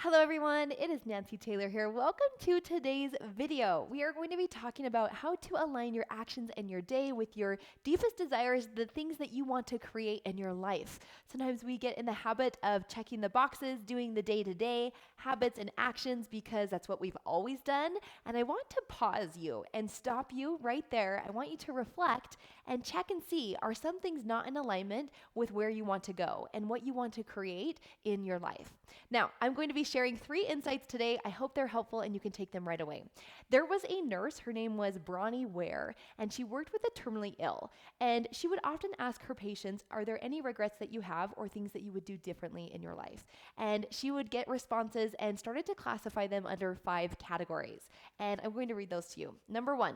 Hello everyone, it is Nancy Taylor here. Welcome to today's video. We are going to be talking about how to align your actions and your day with your deepest desires, the things that you want to create in your life. Sometimes we get in the habit of checking the boxes, doing the day-to-day habits and actions because that's what we've always done. And I want to pause you and stop you right there. I want you to reflect and check and see, are some things not in alignment with where you want to go and what you want to create in your life? Now, I'm going to be sharing 3 insights today. I hope they're helpful and you can take them right away. There was a nurse, her name was Bronnie Ware, and she worked with the terminally ill. And she would often ask her patients, are there any regrets that you have or things that you would do differently in your life? And she would get responses and started to classify them under 5 categories. And I'm going to read those to you. Number 1,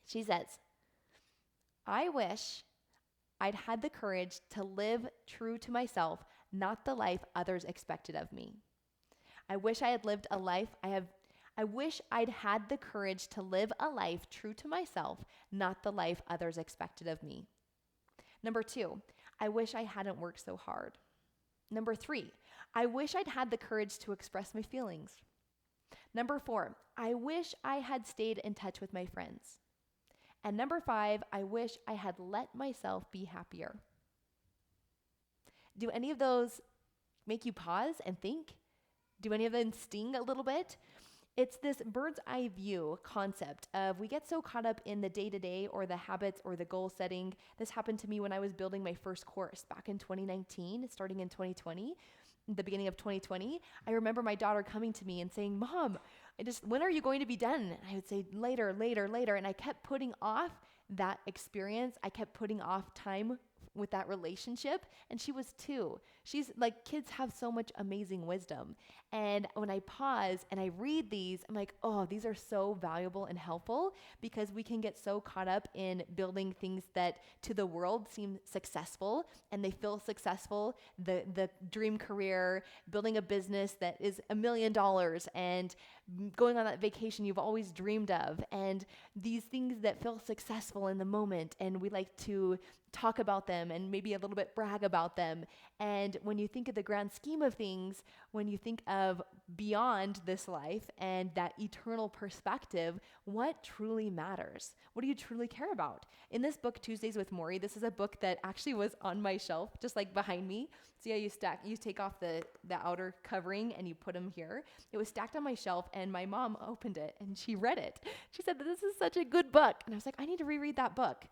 she says, I wish I'd had the courage to live true to myself, not the life others expected of me. I wish I had lived a life I wish I'd had the courage to live a life true to myself, not the life others expected of me. Number 2, I wish I hadn't worked so hard. Number 3, I wish I'd had the courage to express my feelings. Number 4, I wish I had stayed in touch with my friends. And number 5, I wish I had let myself be happier. Do any of those make you pause and think? Do any of them sting a little bit? It's this bird's eye view concept of we get so caught up in the day-to-day or the habits or the goal setting. This happened to me when I was building my first course back in 2019, starting in 2020, the beginning of 2020. I remember my daughter coming to me and saying, Mom, when are you going to be done? And I would say later, later, later. And I kept putting off that experience. I kept putting off time with that relationship. And she was 2. She's like, kids have so much amazing wisdom. And when I pause and I read these, I'm like, oh, these are so valuable and helpful because we can get so caught up in building things that to the world seem successful and they feel successful. The dream career, building a business that is $1 million and going on that vacation you've always dreamed of, and these things that feel successful in the moment, and we like to talk about them and maybe a little bit brag about them. And when you think of the grand scheme of things, when you think of beyond this life and that eternal perspective, what truly matters? What do you truly care about? In this book, Tuesdays with Morrie, this is a book that actually was on my shelf, just like behind me. See how you take off the outer covering and you put them here. It was stacked on my shelf and my mom opened it and she read it. She said, this is such a good book. And I was like, I need to reread that book.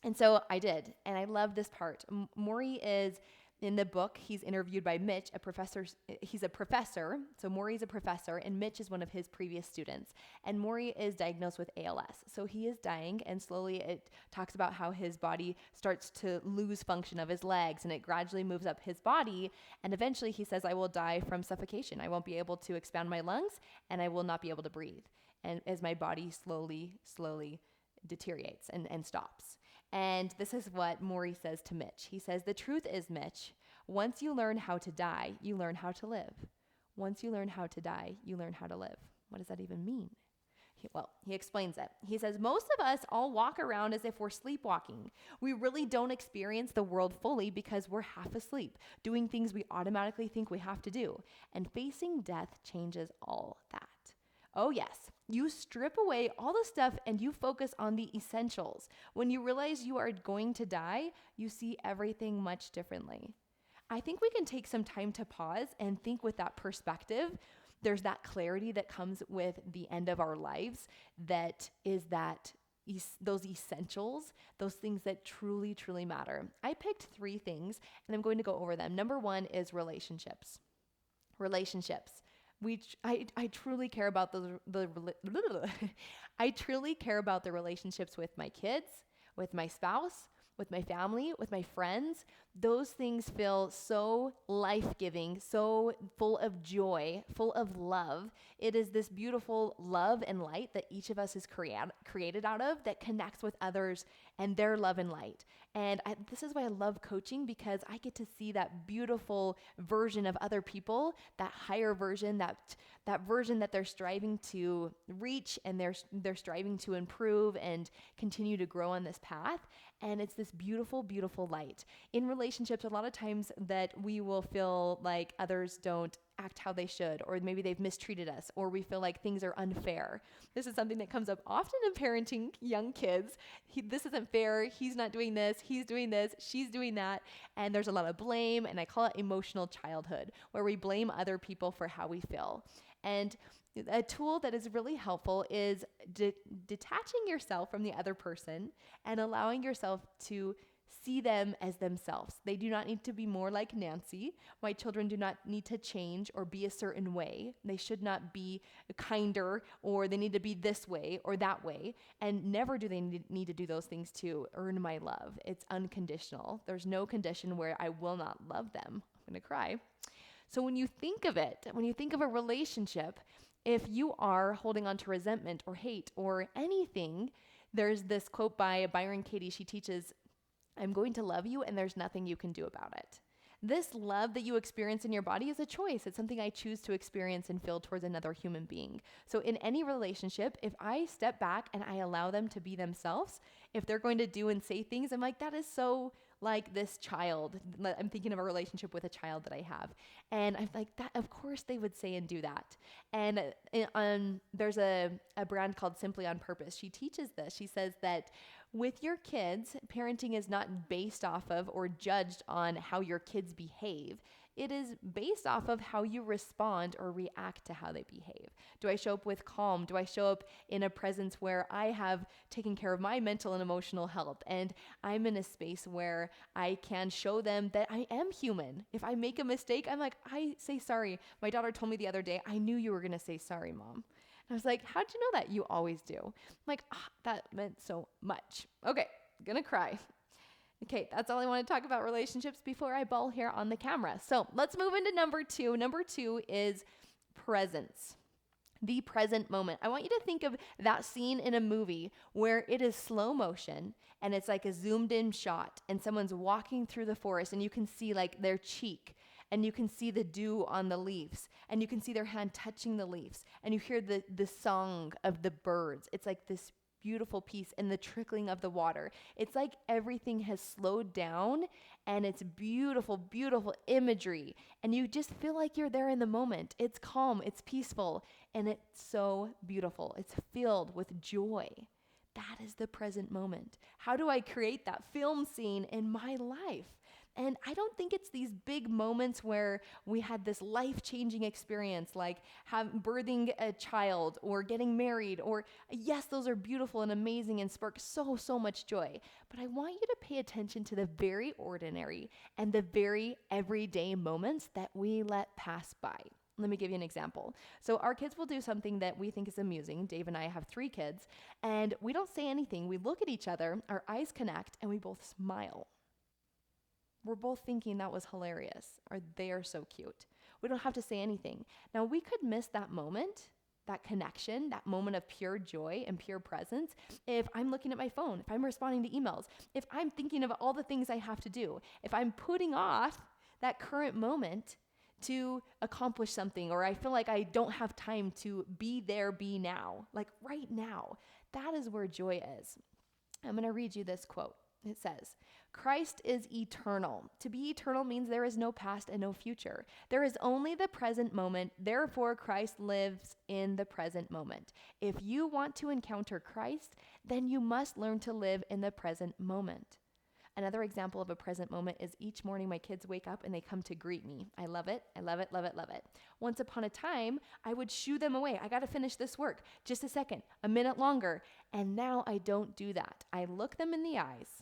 And so I did, and I love this part. Morrie is, in the book, he's interviewed by Mitch, a professor. He's a professor, so Morrie's a professor, and Mitch is one of his previous students. And Morrie is diagnosed with ALS, so he is dying, and slowly it talks about how his body starts to lose function of his legs, and it gradually moves up his body, and eventually he says, I will die from suffocation. I won't be able to expand my lungs, and I will not be able to breathe. And as my body slowly deteriorates and stops. And this is what Morrie says to Mitch. He says, the truth is, Mitch, once you learn how to die, you learn how to live. Once you learn how to die, you learn how to live. What does that even mean? He explains it. He says, most of us all walk around as if we're sleepwalking. We really don't experience the world fully because we're half asleep, doing things we automatically think we have to do. And facing death changes all that. Oh yes, you strip away all the stuff and you focus on the essentials. When you realize you are going to die, you see everything much differently. I think we can take some time to pause and think with that perspective. There's that clarity that comes with the end of our lives that is those essentials, those things that truly, truly matter. I picked 3 things and I'm going to go over them. Number 1 is relationships. Relationships. I truly care about I truly care about the relationships with my kids, with my spouse, with my family, with my friends. Those things feel so life-giving, so full of joy, full of love. It is this beautiful love and light that each of us is created out of that connects with others and their love and light. And this is why I love coaching, because I get to see that beautiful version of other people, that higher version, that version that they're striving to reach and they're striving to improve and continue to grow on this path. And it's this beautiful, beautiful light. In relationships, a lot of times that we will feel like others don't act how they should, or maybe they've mistreated us, or we feel like things are unfair. This is something that comes up often in parenting young kids. This isn't fair. He's not doing this. He's doing this. She's doing that. And there's a lot of blame. And I call it emotional childhood, where we blame other people for how we feel. And a tool that is really helpful is detaching yourself from the other person and allowing yourself to see them as themselves. They do not need to be more like Nancy. My children do not need to change or be a certain way. They should not be kinder, or they need to be this way or that way. And never do they need to do those things to earn my love. It's unconditional. There's no condition where I will not love them. I'm going to cry. So when you think of it, when you think of a relationship, if you are holding on to resentment or hate or anything, there's this quote by Byron Katie. She teaches, "I'm going to love you and there's nothing you can do about it." This love that you experience in your body is a choice. It's something I choose to experience and feel towards another human being. So in any relationship, if I step back and I allow them to be themselves, if they're going to do and say things, I'm like, that is so like this child. I'm thinking of a relationship with a child that I have. And I'm like, that, of course they would say and do that. And there's a brand called Simply on Purpose. She teaches this. She says that with your kids, parenting is not based off of or judged on how your kids behave. It is based off of how you respond or react to how they behave. Do I show up with calm? Do I show up in a presence where I have taken care of my mental and emotional health, and I'm in a space where I can show them that I am human? If I make a mistake, I'm like, I say sorry. My daughter told me the other day, "I knew you were going to say sorry, Mom." And I was like, "How'd you know that?" "You always do." I'm like, that meant so much. Okay, gonna cry. Okay, that's all I want to talk about relationships before I bawl here on the camera. So let's move into number 2. Number 2 is presence. The present moment. I want you to think of that scene in a movie where it is slow motion and it's like a zoomed in shot and someone's walking through the forest and you can see like their cheek and you can see the dew on the leaves and you can see their hand touching the leaves and you hear the song of the birds. It's like this beautiful piece and the trickling of the water. It's like everything has slowed down and it's beautiful, beautiful imagery. And you just feel like you're there in the moment. It's calm, it's peaceful, and it's so beautiful. It's filled with joy. That is the present moment. How do I create that film scene in my life? And I don't think it's these big moments where we had this life-changing experience, like birthing a child or getting married, or yes, those are beautiful and amazing and spark so, so much joy. But I want you to pay attention to the very ordinary and the very everyday moments that we let pass by. Let me give you an example. So our kids will do something that we think is amusing. Dave and I have 3 kids, and we don't say anything. We look at each other, our eyes connect, and we both smile. We're both thinking that was hilarious, or they are so cute. We don't have to say anything. Now, we could miss that moment, that connection, that moment of pure joy and pure presence if I'm looking at my phone, if I'm responding to emails, if I'm thinking of all the things I have to do, if I'm putting off that current moment to accomplish something, or I feel like I don't have time to be there, be now, like right now. That is where joy is. I'm going to read you this quote. It says, "Christ is eternal. To be eternal means there is no past and no future. There is only the present moment. Therefore, Christ lives in the present moment. If you want to encounter Christ, then you must learn to live in the present moment." Another example of a present moment is each morning my kids wake up and they come to greet me. I love it. I love it, love it, love it. Once upon a time, I would shoo them away. I got to finish this work. Just a second, a minute longer. And now I don't do that. I look them in the eyes.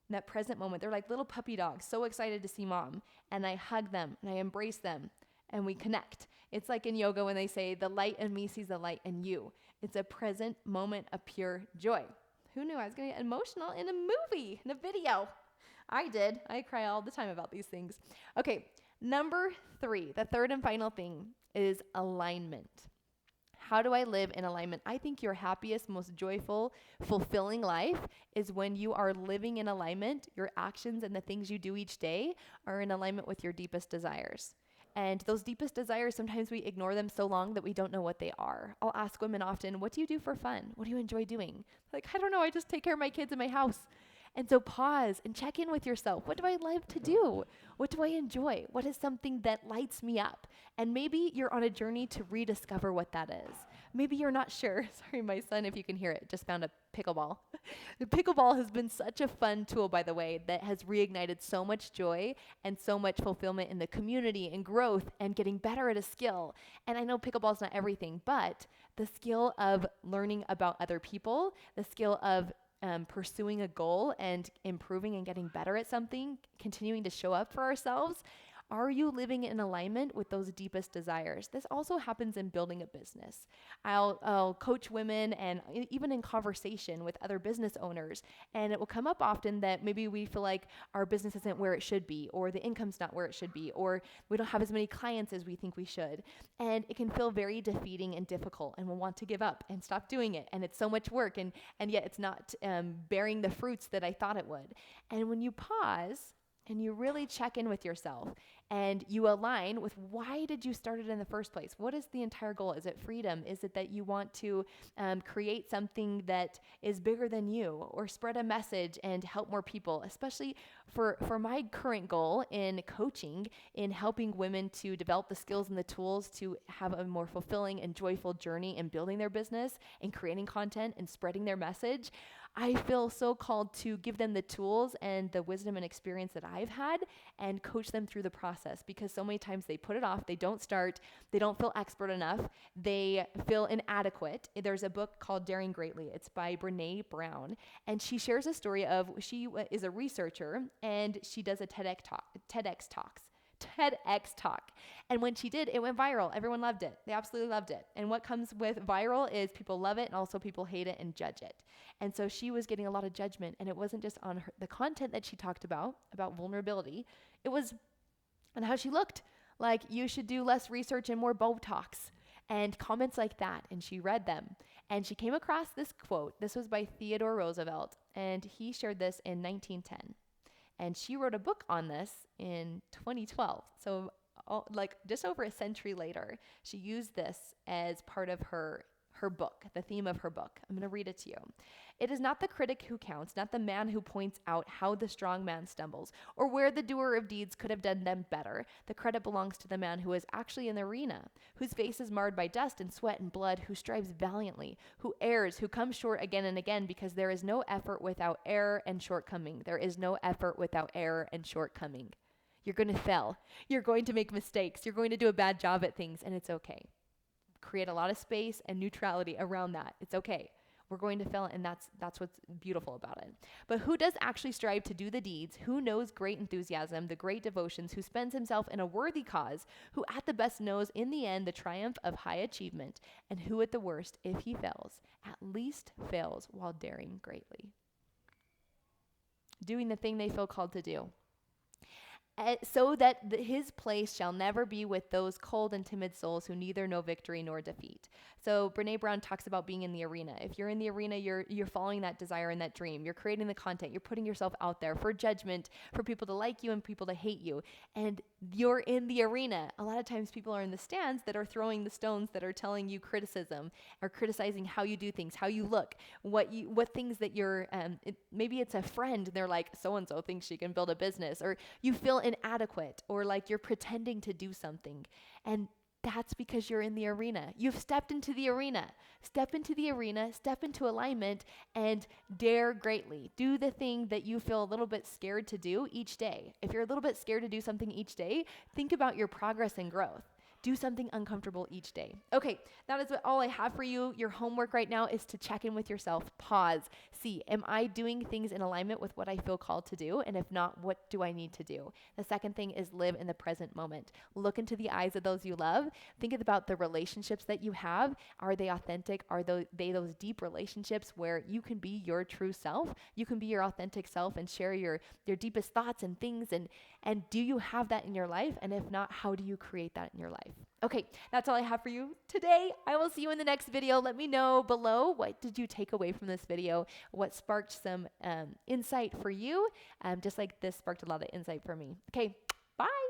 In that present moment, they're like little puppy dogs, so excited to see Mom. And I hug them and I embrace them and we connect. It's like in yoga when they say, the light in me sees the light in you. It's a present moment of pure joy. Who knew I was going to get emotional in a movie, in a video? I did. I cry all the time about these things. Okay, number 3, the third and final thing is alignment. How do I live in alignment? I think your happiest, most joyful, fulfilling life is when you are living in alignment. Your actions and the things you do each day are in alignment with your deepest desires. And those deepest desires, sometimes we ignore them so long that we don't know what they are. I'll ask women often, what do you do for fun? What do you enjoy doing? Like, I don't know, I just take care of my kids in my house. And so pause and check in with yourself. What do I love to do? What do I enjoy? What is something that lights me up? And maybe you're on a journey to rediscover what that is. Maybe you're not sure. Sorry, my son, if you can hear it, just found a pickleball. The pickleball has been such a fun tool, by the way, that has reignited so much joy and so much fulfillment in the community and growth and getting better at a skill. And I know pickleball's not everything, but the skill of learning about other people, the skill of pursuing a goal and improving and getting better at something, continuing to show up for ourselves. Are you living in alignment with those deepest desires? This also happens in building a business. I'll coach women and even in conversation with other business owners, and it will come up often that maybe we feel like our business isn't where it should be, or the income's not where it should be, or we don't have as many clients as we think we should. And it can feel very defeating and difficult, and we'll want to give up and stop doing it. And it's so much work, and yet it's not bearing the fruits that I thought it would. And when you pause and you really check in with yourself and you align with why did you start it in the first place? What is the entire goal? Is it freedom? Is it that you want to create something that is bigger than you, or spread a message and help more people? Especially for my current goal in coaching, in helping women to develop the skills and the tools to have a more fulfilling and joyful journey in building their business and creating content and spreading their message. I feel so called to give them the tools and the wisdom and experience that I've had and coach them through the process, because so many times they put it off, they don't start, they don't feel expert enough, they feel inadequate. There's a book called Daring Greatly. It's by Brene Brown, and she shares a story of she is a researcher and she does a TEDx talk. And when she did, it went viral. Everyone loved it. They absolutely loved it. And what comes with viral is people love it and also people hate it and judge it. And so she was getting a lot of judgment, and it wasn't just on the content that she talked about vulnerability. It was on how she looked. Like, you should do less research and more Botox, and comments like that. And she read them, and she came across this quote. This was by Theodore Roosevelt, and he shared this in 1910. And she wrote a book on this in 2012. So like just over a century later, she used this as part of her book, the theme of her book. I'm going to read it to you. It is not the critic who counts, not the man who points out how the strong man stumbles, or where the doer of deeds could have done them better. The credit belongs to the man who is actually in the arena, whose face is marred by dust and sweat and blood, who strives valiantly, who errs, who comes short again and again, because there is no effort without error and shortcoming. There is no effort without error and shortcoming. You're going to fail. You're going to make mistakes. You're going to do a bad job at things, and it's okay. Create a lot of space and neutrality around that. It's okay. We're going to fail, and that's what's beautiful about it. But who does actually strive to do the deeds? Who knows great enthusiasm, the great devotions, who spends himself in a worthy cause, who at the best knows in the end the triumph of high achievement, and who at the worst, if he fails, at least fails while daring greatly. Doing the thing they feel called to do. So that his place shall never be with those cold and timid souls who neither know victory nor defeat. So Brene Brown talks about being in the arena. If you're in the arena, you're following that desire and that dream. You're creating the content. You're putting yourself out there for judgment, for people to like you and people to hate you. And you're in the arena. A lot of times people are in the stands that are throwing the stones that are telling you criticism or criticizing how you do things, how you look, what things that you're, maybe it's a friend. They're like, so-and-so thinks she can build a business, or you feel inadequate, or like you're pretending to do something. And that's because you're in the arena. You've stepped into the arena. Step into the arena, step into alignment, and dare greatly. Do the thing that you feel a little bit scared to do each day. If you're a little bit scared to do something each day, think about your progress and growth. Do something uncomfortable each day. Okay, that is all I have for you. Your homework right now is to check in with yourself. Pause. See, am I doing things in alignment with what I feel called to do? And if not, what do I need to do? The second thing is live in the present moment. Look into the eyes of those you love. Think about the relationships that you have. Are they authentic? Are they those deep relationships where you can be your true self? You can be your authentic self and share your deepest thoughts and things. And do you have that in your life? And if not, how do you create that in your life? Okay, that's all I have for you today. I will see you in the next video. Let me know below, what did you take away from this video? What sparked some insight for you? Just like this sparked a lot of insight for me. Okay, bye.